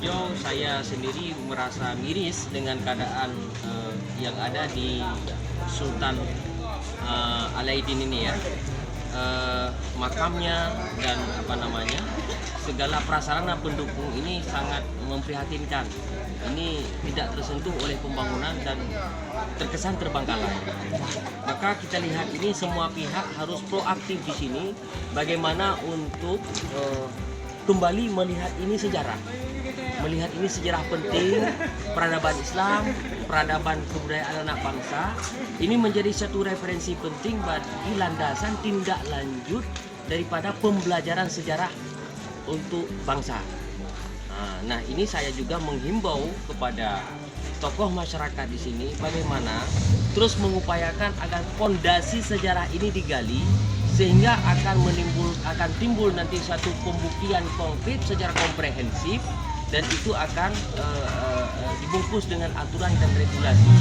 meninjau, saya sendiri merasa miris dengan keadaan yang ada di Sultan Alauddin ini ya. Makamnya dan segala prasarana pendukung ini sangat memprihatinkan. Ini tidak tersentuh oleh pembangunan dan terkesan terbengkalai. Maka kita lihat ini semua pihak harus proaktif di sini, bagaimana untuk kembali melihat ini sejarah. Melihat ini sejarah penting, peradaban Islam, peradaban kebudayaan anak bangsa. Ini menjadi satu referensi penting bagi landasan tindak lanjut daripada pembelajaran sejarah untuk bangsa. Nah, ini saya juga menghimbau kepada tokoh masyarakat di sini bagaimana terus mengupayakan agar fondasi sejarah ini digali, sehingga akan timbul nanti suatu pembuktian konkret secara komprehensif, dan itu akan dibungkus dengan aturan dan regulasi,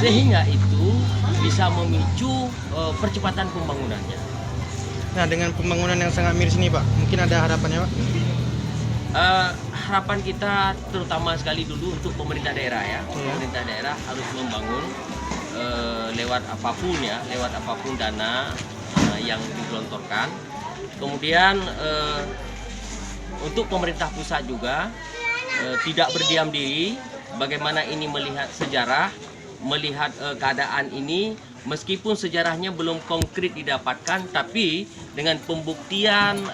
sehingga itu bisa memicu percepatan pembangunannya. Nah, dengan pembangunan yang sangat miris ini Pak, mungkin ada harapannya Pak? Harapan kita terutama sekali dulu untuk pemerintah daerah ya. Pemerintah daerah harus membangun lewat apapun dana yang digelontorkan. Kemudian untuk pemerintah pusat juga tidak berdiam diri, bagaimana ini melihat sejarah, melihat keadaan ini, meskipun sejarahnya belum konkret didapatkan, tapi dengan pembuktian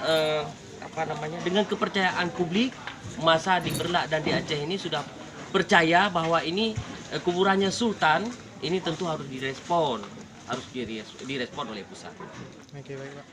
dengan kepercayaan publik, masa di Berlak dan di Aceh ini sudah percaya bahwa ini kuburannya Sultan, ini tentu harus direspon oleh pusat. Oke, baik Pak.